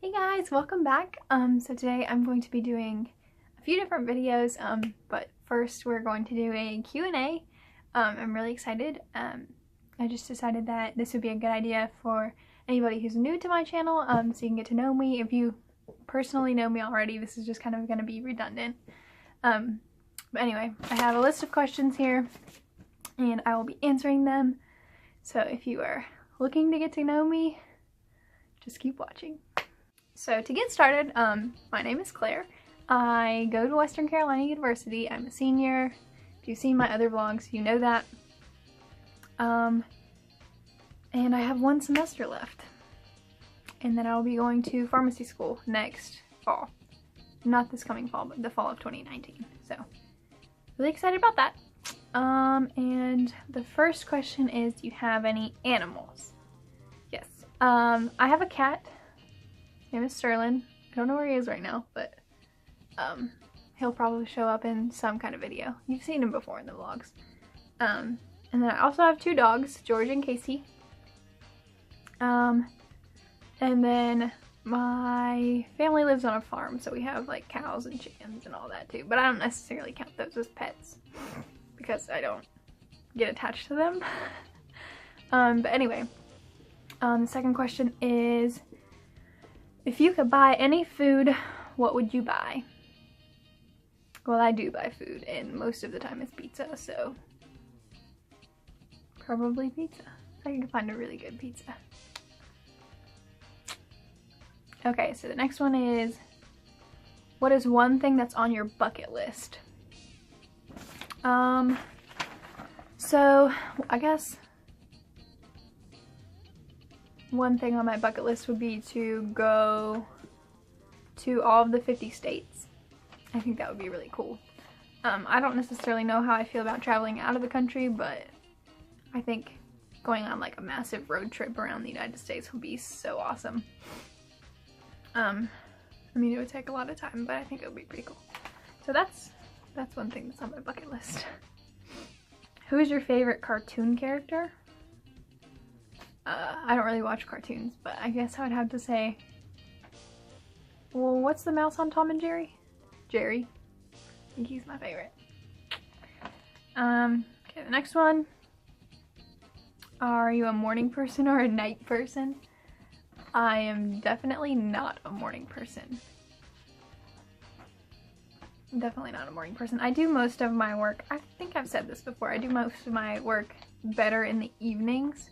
Hey guys, welcome back. So today I'm going to be doing a few different videos, but first we're going to do a Q&A. I'm really excited. I just decided that this would be a good idea for anybody who's new to my channel, so you can get to know me. If you personally know me already, this is just kind of going to be redundant. But anyway, I have a list of questions here, and I will be answering them. So if you are looking to get to know me, just keep watching. So to get started, my name is Claire. I go to Western Carolina University. I'm a senior. If you've seen my other vlogs, you know that. And I have one semester left. And then I'll be going to pharmacy school next fall. Not this coming fall, but the fall of 2019. So, really excited about that. And the first question is, do you have any animals? Yes. I have a cat. His name is Sterling. I don't know where he is right now, but he'll probably show up in some kind of video. You've seen him before in the vlogs. And then I also have two dogs, George and Casey. And then my family lives on a farm, so we have like cows and chickens and all that too. But I don't necessarily count those as pets because I don't get attached to them. But anyway, the second question is, if you could buy any food, what would you buy? Well, I do buy food, and most of the time it's pizza, so probably pizza. I can find a really good pizza. Okay, so the next one is, what is one thing that's on your bucket list? So I guess one thing on my bucket list would be to go to all of the 50 states. I think that would be really cool. I don't necessarily know how I feel about traveling out of the country, but I think going on like a massive road trip around the United States would be so awesome. I mean, it would take a lot of time, but I think it would be pretty cool. So that's one thing that's on my bucket list. Who is your favorite cartoon character? I don't really watch cartoons, but I guess I would have to say, well, what's the mouse on Tom and Jerry? Jerry. I think he's my favorite. Okay, the next one. Are you a morning person or a night person? I am definitely not a morning person. Definitely not a morning person. I do most of my work, I think I've said this before, I do most of my work better in the evenings.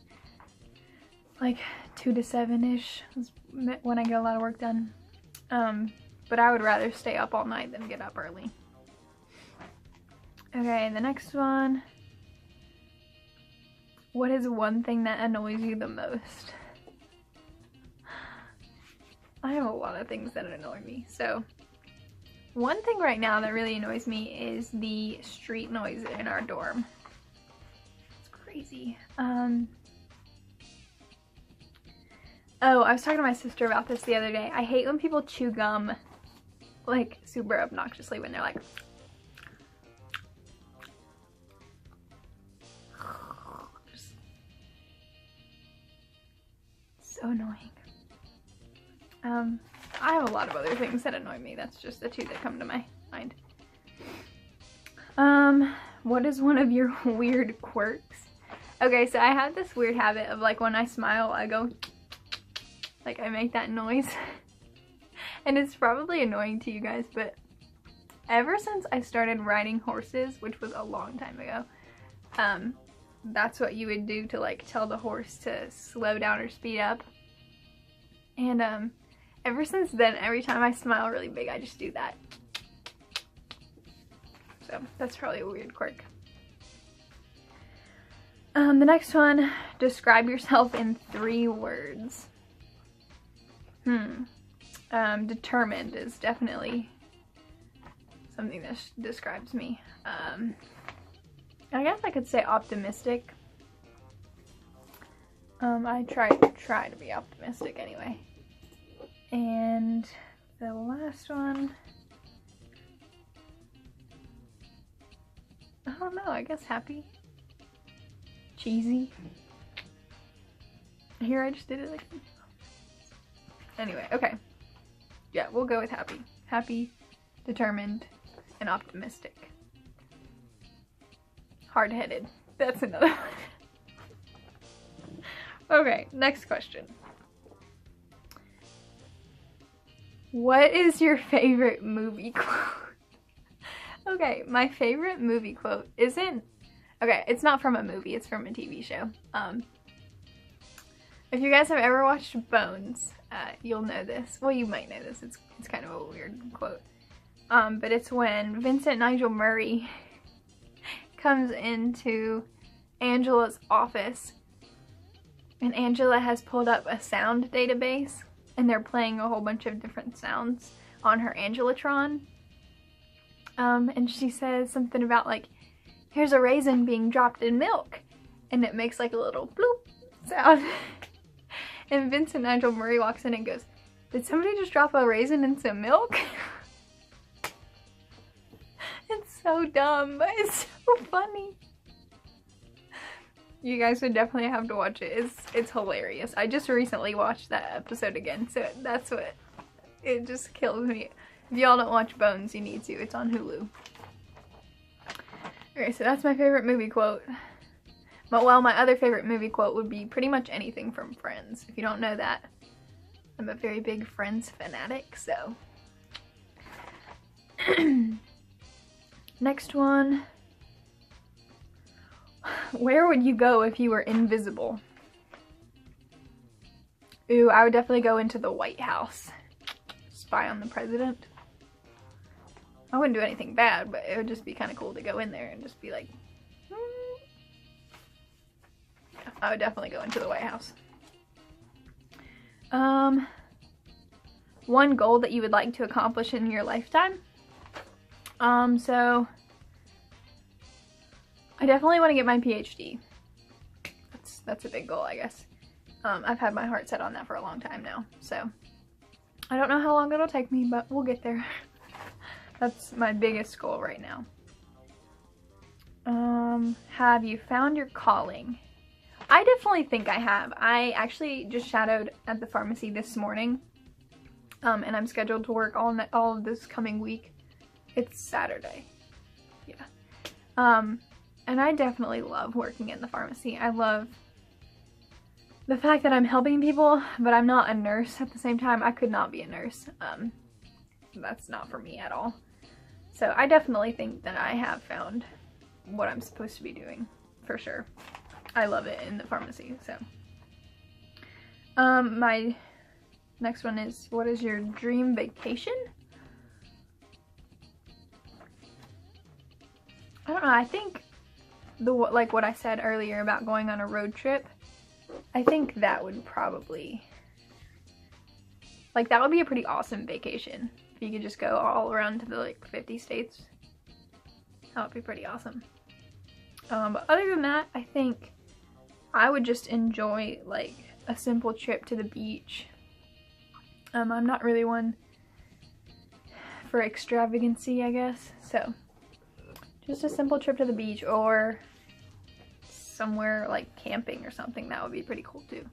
Like 2 to 7-ish is when I get a lot of work done. But I would rather stay up all night than get up early. Okay, the next one. What is one thing that annoys you the most? I have a lot of things that annoy me. So one thing right now that really annoys me is the street noise in our dorm. It's crazy. Oh, I was talking to my sister about this the other day. I hate when people chew gum like super obnoxiously when they're like just so annoying. I have a lot of other things that annoy me. That's just the two that come to my mind. What is one of your weird quirks? Okay, so I have this weird habit of like when I smile, I go like I make that noise. And it's probably annoying to you guys, but ever since I started riding horses, which was a long time ago, that's what you would do to like tell the horse to slow down or speed up. And ever since then, every time I smile really big, I just do that. So that's probably a weird quirk. The next one, describe yourself in 3 words. Determined is definitely something that describes me. I guess I could say optimistic. I try to be optimistic anyway. And the last one, I don't know, I guess happy. Cheesy. Here, I just did it like... Anyway, okay. Yeah, we'll go with happy. Happy, determined, and optimistic. Hard-headed. That's another one. Okay, next question. What is your favorite movie quote? Okay, my favorite movie quote isn't... Okay, it's not from a movie, it's from a TV show. If you guys have ever watched Bones, you'll know this. Well, you might know this. It's kind of a weird quote. But it's when Vincent Nigel Murray comes into Angela's office, and Angela has pulled up a sound database, and they're playing a whole bunch of different sounds on her Angelatron. And she says something about like, here's a raisin being dropped in milk, and it makes like a little bloop sound. And Vincent Nigel Murray walks in and goes, did somebody just drop a raisin in some milk? It's so dumb, but it's so funny. You guys would definitely have to watch it. It's hilarious. I just recently watched that episode again, so that's what, it just kills me. If y'all don't watch Bones, you need to. It's on Hulu. Okay, so that's my favorite movie quote. But well, my other favorite movie quote would be pretty much anything from Friends. If you don't know that, I'm a very big Friends fanatic, so. Next one. Where would you go if you were invisible? Ooh, I would definitely go into the White House. Spy on the president. I wouldn't do anything bad, but it would just be kind of cool to go in there and just be like, yeah, I would definitely go into the White House. One goal that you would like to accomplish in your lifetime? So I definitely want to get my PhD. That's a big goal, I guess. I've had my heart set on that for a long time now, so I don't know how long it'll take me, but we'll get there. That's my biggest goal right now. Have you found your calling? I definitely think I have. I actually just shadowed at the pharmacy this morning, and I'm scheduled to work all of this coming week. It's Saturday. Yeah. And I definitely love working in the pharmacy. I love the fact that I'm helping people, but I'm not a nurse at the same time. I could not be a nurse. That's not for me at all. So I definitely think that I have found what I'm supposed to be doing, for sure. I love it in the pharmacy, so. My next one is, what is your dream vacation? I don't know, I think like what I said earlier about going on a road trip, I think that would probably, like, that would be a pretty awesome vacation. If you could just go all around to the like 50 states. That would be pretty awesome. But other than that, I think I would just enjoy like a simple trip to the beach. I'm not really one for extravagancy, I guess. So just a simple trip to the beach or somewhere like camping or something, that would be pretty cool too.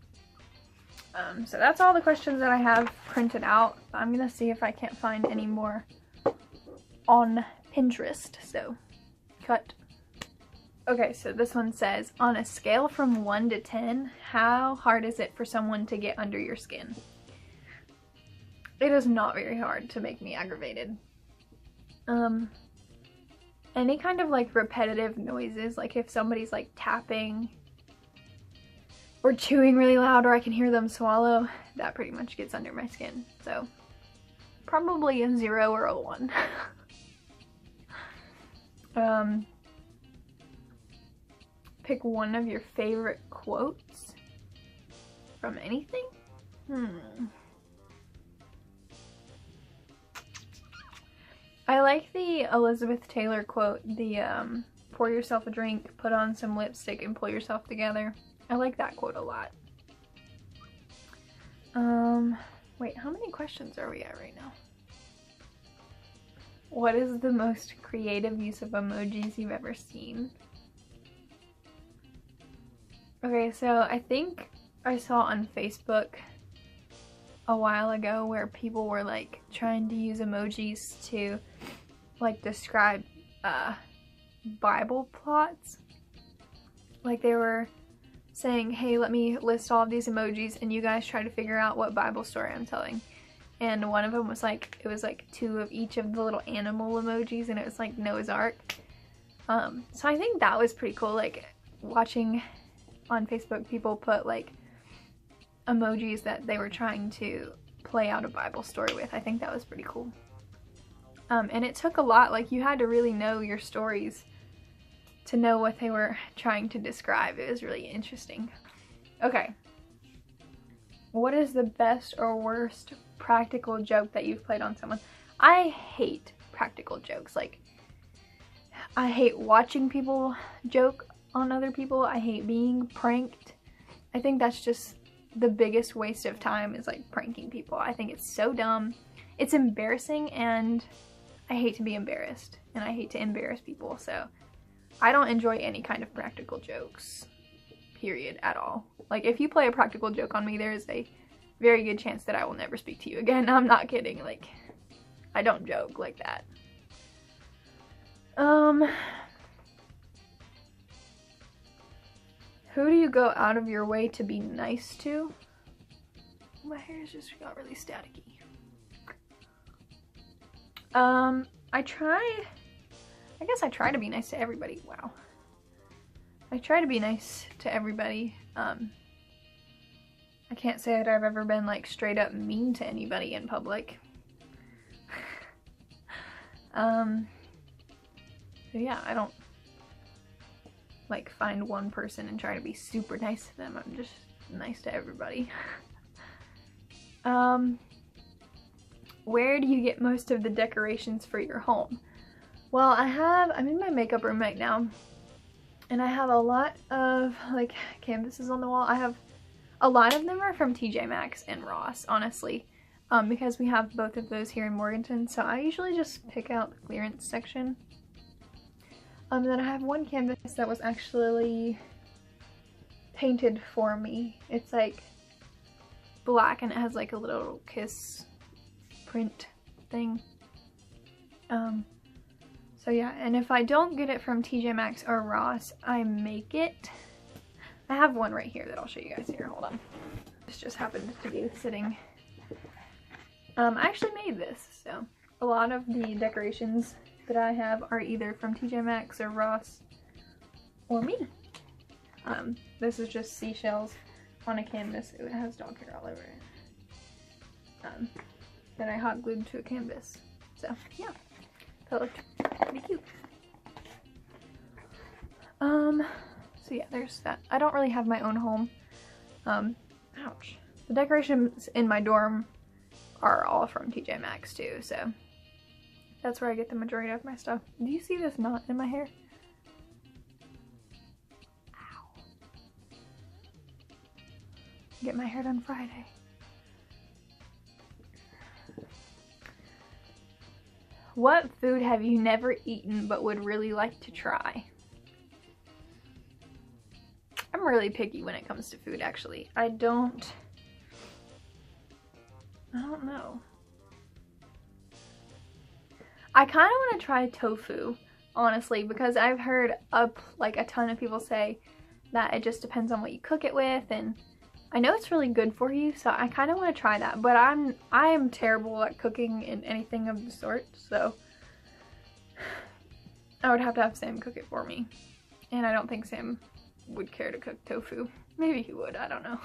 So that's all the questions that I have printed out. I'm gonna see if I can't find any more on Pinterest, so cut. Okay, so this one says, on a scale from 1 to 10, how hard is it for someone to get under your skin? It is not very hard to make me aggravated. Any kind of like repetitive noises, like if somebody's like tapping or chewing really loud, or I can hear them swallow, that pretty much gets under my skin. So probably a 0 or a 1. Pick one of your favorite quotes from anything? I like the Elizabeth Taylor quote, the pour yourself a drink, put on some lipstick, and pull yourself together. I like that quote a lot. Wait, how many questions are we at right now? What is the most creative use of emojis you've ever seen? Okay, so I think I saw on Facebook a while ago where people were like trying to use emojis to like describe Bible plots. Like they were saying, hey, let me list all of these emojis and you guys try to figure out what Bible story I'm telling. And one of them was like, it was like 2 of each of the little animal emojis, and it was like Noah's Ark. So I think that was pretty cool, like watching on Facebook people put like emojis that they were trying to play out a Bible story with. I think that was pretty cool. And it took a lot, like you had to really know your stories to know what they were trying to describe. It was really interesting. Okay. What is the best or worst practical joke that you've played on someone? I hate practical jokes. Like, I hate watching people joke on other people. I hate being pranked. I think that's just the biggest waste of time, is like pranking people. I think it's so dumb. It's embarrassing, and I hate to be embarrassed, and I hate to embarrass people, so I don't enjoy any kind of practical jokes, period, at all. Like, if you play a practical joke on me, there is a very good chance that I will never speak to you again. I'm not kidding. Like, I don't joke like that. Who do you go out of your way to be nice to? My hair's just got really staticky. I guess I try to be nice to everybody. Wow. I try to be nice to everybody. I can't say that I've ever been like straight up mean to anybody in public. So yeah, I don't like find one person and try to be super nice to them. I'm just nice to everybody. Where do you get most of the decorations for your home? Well, I'm in my makeup room right now, and I have a lot of like canvases on the wall. A lot of them are from TJ Maxx and Ross, honestly, because we have both of those here in Morganton, so I usually just pick out the clearance section. Then I have one canvas that was actually painted for me. It's like black and it has like a little kiss print thing. So yeah, and if I don't get it from TJ Maxx or Ross, I make it. I have one right here that I'll show you guys here. Hold on. This just happened to be sitting. I actually made this, so a lot of the decorations that I have are either from TJ Maxx or Ross or me. This is just seashells on a canvas. It has dog hair all over it. That I hot glued to a canvas. So yeah, that looked pretty cute. So yeah, there's that. I don't really have my own home. Ouch. The decorations in my dorm are all from TJ Maxx too, so that's where I get the majority of my stuff. Do you see this knot in my hair? Ow. Get my hair done Friday. What food have you never eaten but would really like to try? I'm really picky when it comes to food, actually. I don't know. I kind of want to try tofu, honestly, because I've heard like a ton of people say that it just depends on what you cook it with, and I know it's really good for you, so I kind of want to try that, but I am terrible at cooking in anything of the sort, so I would have to have Sam cook it for me, and I don't think Sam would care to cook tofu. Maybe he would, I don't know.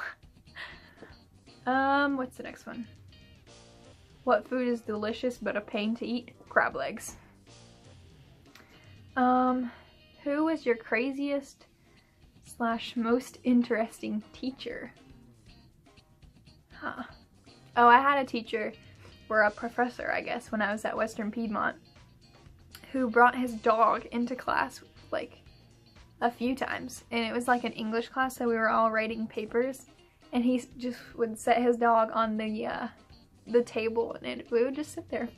What's the next one? What food is delicious but a pain to eat? Crab legs. Who was your craziest / most interesting teacher? Huh. Oh, I had a teacher, or a professor, I guess, when I was at Western Piedmont, who brought his dog into class like a few times, and it was like an English class, so we were all writing papers, and he just would set his dog on the table, and we would just sit there.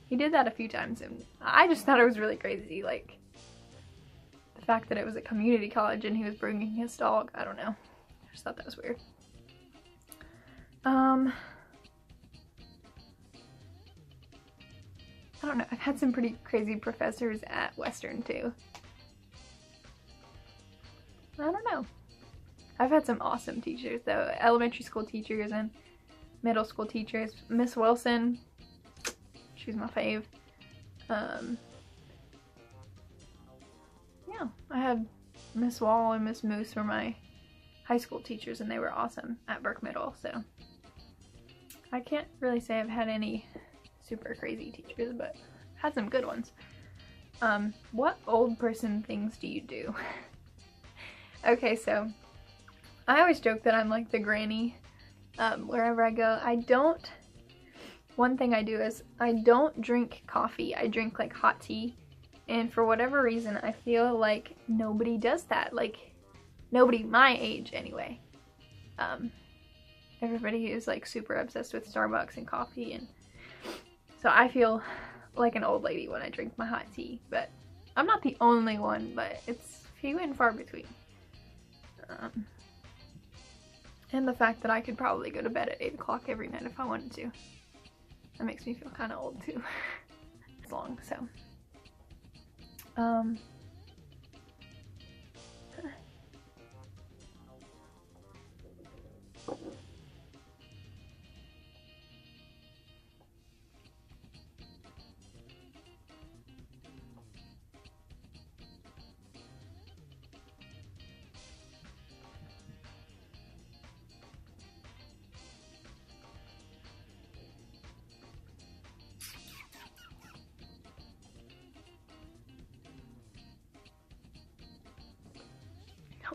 He did that a few times, and I just thought it was really crazy, like the fact that it was a community college and he was bringing his dog. I don't know, I just thought that was weird. I don't know, I've had some pretty crazy professors at Western too. I don't know. I've had some awesome teachers though, elementary school teachers and middle school teachers. Miss Wilson, she's my fave. Yeah, I had Miss Wall and Miss Moose were my high school teachers and they were awesome at Burke Middle, so I can't really say I've had any super crazy teachers, but had some good ones. What old person things do you do? Okay, so I always joke that I'm like the granny wherever I go. One thing I do is I don't drink coffee, I drink like hot tea, and for whatever reason I feel like nobody does that, like nobody my age anyway. Everybody is like super obsessed with Starbucks and coffee, and so I feel like an old lady when I drink my hot tea, but I'm not the only one, but it's few and far between. And the fact that I could probably go to bed at 8 o'clock every night if I wanted to. That makes me feel kind of old too. It's long, so.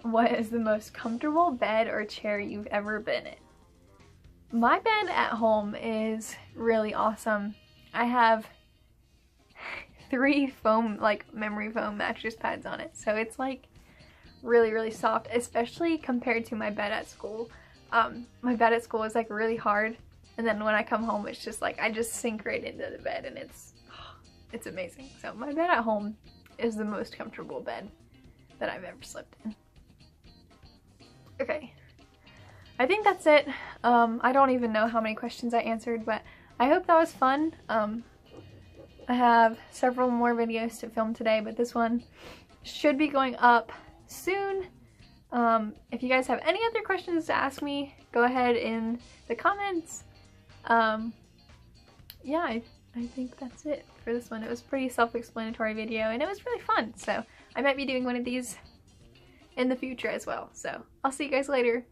What is the most comfortable bed or chair you've ever been in? My bed at home is really awesome. I have 3 foam, like memory foam mattress pads on it, so it's like really soft, especially compared to my bed at school. My bed at school is like really hard, and then when I come home it's just like I just sink right into the bed, and it's amazing. So my bed at home is the most comfortable bed that I've ever slept in. Okay, I think that's it. I don't even know how many questions I answered, but I hope that was fun. I have several more videos to film today, but this one should be going up soon. If you guys have any other questions to ask me, go ahead in the comments. Yeah, I think that's it for this one. It was a pretty self-explanatory video, and it was really fun, so I might be doing one of these in the future as well. So I'll see you guys later.